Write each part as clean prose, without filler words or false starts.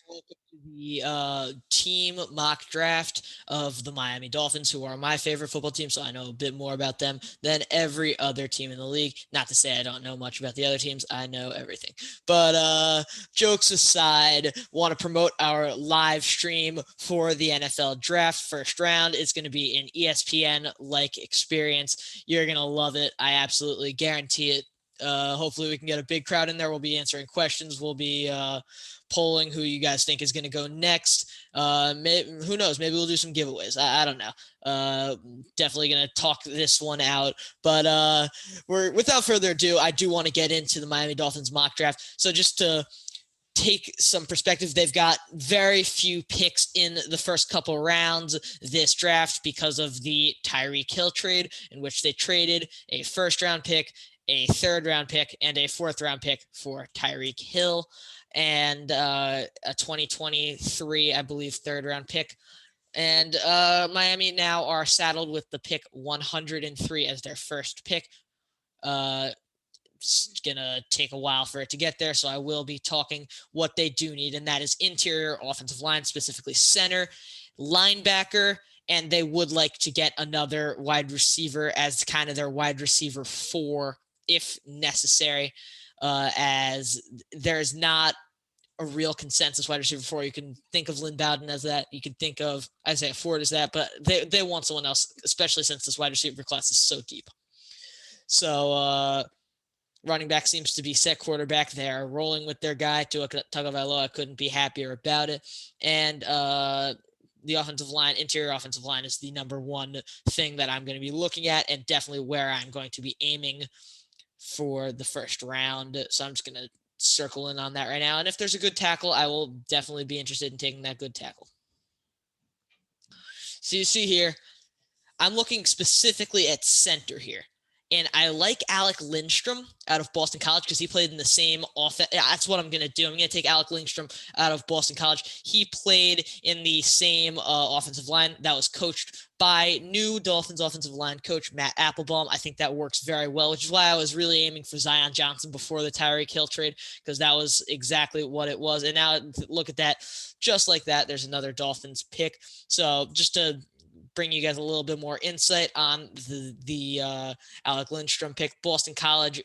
Welcome to the team mock draft of the Miami Dolphins, who are my favorite football team, so I know a bit more about them than every other team in the league. Not to say I don't know much about the other teams, I know everything. But jokes aside, want to promote our live stream for the NFL draft first round. It's going to be an ESPN-like experience. You're going to love it. I absolutely guarantee it. Hopefully we can get a big crowd in there. We'll be answering questions. We'll be polling who you guys think is going to go next. Who knows? Maybe we'll do some giveaways. I don't know. Definitely going to talk this one out. But without further ado, I do want to get into the Miami Dolphins mock draft. So just to take some perspective, they've got very few picks in the first couple rounds this draft because of the Tyreek Hill trade, in which they traded a first-round pick, a third-round pick, and a fourth-round pick for Tyreek Hill, and a 2023, I believe, third-round pick. And Miami now are saddled with the pick 103 as their first pick. It's gonna take a while for it to get there, so I will be talking what they do need, and that is interior offensive line, specifically center, linebacker, and they would like to get another wide receiver as kind of their wide receiver 4 if necessary, as there's not a real consensus wide receiver 4. You can think of Lynn Bowden as that. You can think of Isaiah Ford as that, but they want someone else, especially since this wide receiver class is so deep. So running back seems to be set. Quarterback, they're rolling with their guy. Tua Tagovailoa, couldn't be happier about it. And the offensive line, interior offensive line, is the number one thing that I'm going to be looking at, and definitely where I'm going to be aiming for the first round. So I'm just going to circle in on that right now. And if there's a good tackle, I will definitely be interested in taking that good tackle. So you see here, I'm looking specifically at center here. And I like Alec Lindstrom out of Boston College because he played in the same offense. That's what I'm going to do. I'm going to take Alec Lindstrom out of Boston College. He played in the same offensive line that was coached by new Dolphins offensive line coach Matt Applebaum. I think that works very well, which is why I was really aiming for Zion Johnson before the Tyreek Hill trade, because that was exactly what it was. And now look at that. Just like that, there's another Dolphins pick. So just to bring you guys a little bit more insight on the Alec Lindstrom pick, Boston College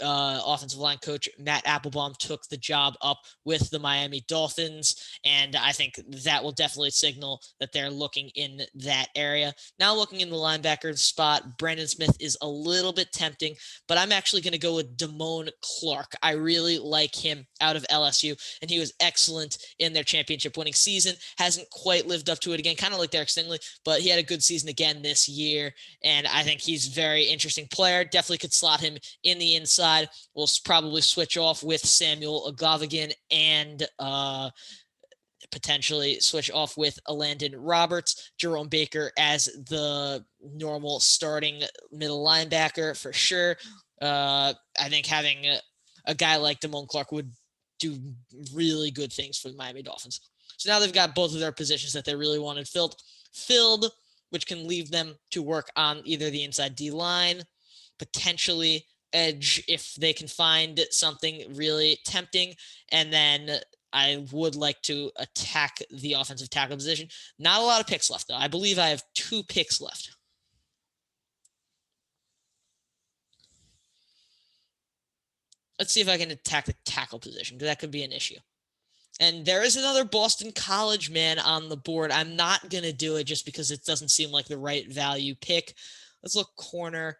offensive line coach Matt Applebaum took the job up with the Miami Dolphins, and I think that will definitely signal that they're looking in that area. Now looking in the linebacker spot, Brandon Smith is a little bit tempting, but I'm actually going to go with Damone Clark. I really like him out of LSU, and he was excellent in their championship winning season. Hasn't quite lived up to it again, kind of like Derek Stingley, but he had a good season again this year, and I think he's a very interesting player. Definitely could slot him in the inside. We'll probably switch off with Samuel Agavigan and potentially switch off with Landon Roberts, Jerome Baker as the normal starting middle linebacker for sure. I think having a guy like Damone Clark would do really good things for the Miami Dolphins. So now they've got both of their positions that they really wanted filled, which can leave them to work on either the inside D line, potentially edge if they can find something really tempting, and then I would like to attack the offensive tackle position. Not a lot of picks left, though. I believe I have 2 picks left. Let's see if I can attack the tackle position, because that could be an issue. And there is another Boston College man on the board. I'm not going to do it just because it doesn't seem like the right value pick. Let's look corner.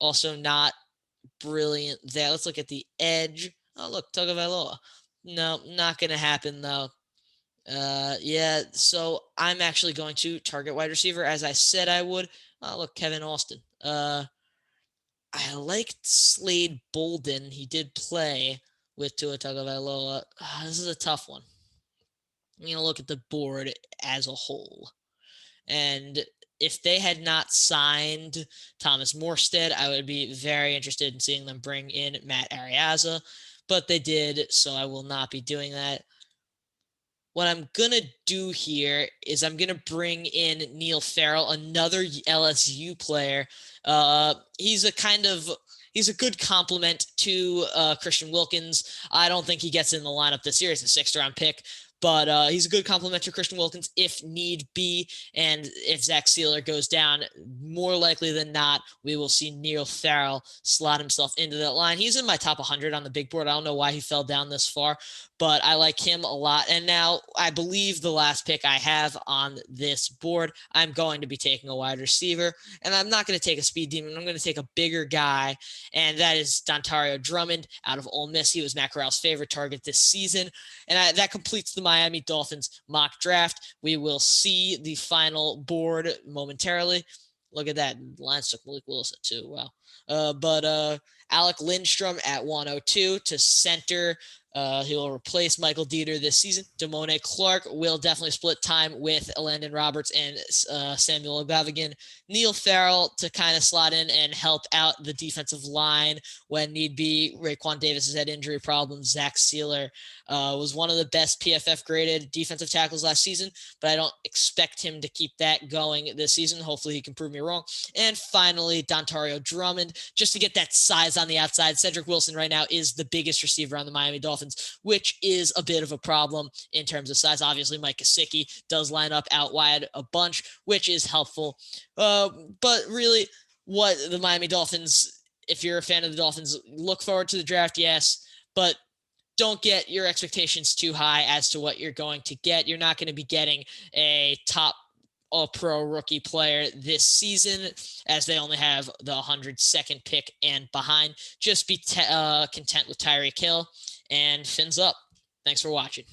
Also not brilliant there. Let's look at the edge. Oh, look, Tagovailoa. No, not going to happen, though. Yeah, so I'm actually going to target wide receiver, as I said I would. Oh, look, Kevin Austin. I liked Slade Bolden. He did play with Tua Tagovailoa. This is a tough one. I'm going to look at the board as a whole. And if they had not signed Thomas Morstead, I would be very interested in seeing them bring in Matt Ariaza, but they did, so I will not be doing that. What I'm going to do here is I'm going to bring in Neil Farrell, another LSU player. He's a good complement to Christian Wilkins. I don't think he gets in the lineup this year. It's a 6th-round pick, but he's a good complement to Christian Wilkins if need be. And if Zach Sealer goes down, more likely than not, we will see Neil Farrell slot himself into that line. He's in my top 100 on the big board. I don't know why he fell down this far, but I like him a lot. And now I believe the last pick I have on this board, I'm going to be taking a wide receiver, and I'm not going to take a speed demon. I'm going to take a bigger guy, and that is Dontario Drummond out of Ole Miss. He was Matt Corral's favorite target this season, and that completes the Miami Dolphins mock draft. We will see the final board momentarily. Look at that. Lions took Malik Willis at 2. Wow. But Alec Lindstrom at 102 to center. He will replace Michael Dieter this season. Damone Clark will definitely split time with Landon Roberts and Samuel Ogbavagin. Neil Farrell to kind of slot in and help out the defensive line when need be. Raekwon Davis has had injury problems. Zach Sealer was one of the best PFF graded defensive tackles last season, but I don't expect him to keep that going this season. Hopefully he can prove me wrong. And finally, Dontario Drummond, just to get that size on the outside. Cedric Wilson right now is the biggest receiver on the Miami Dolphins, which is a bit of a problem in terms of size. Obviously, Mike Gesicki does line up out wide a bunch, which is helpful. But really, what the Miami Dolphins, if you're a fan of the Dolphins, look forward to the draft, yes, but don't get your expectations too high as to what you're going to get. You're not going to be getting a top all-pro rookie player this season, as they only have the 102nd pick and behind. Just be content with Tyreek Hill, and fins up. Thanks for watching.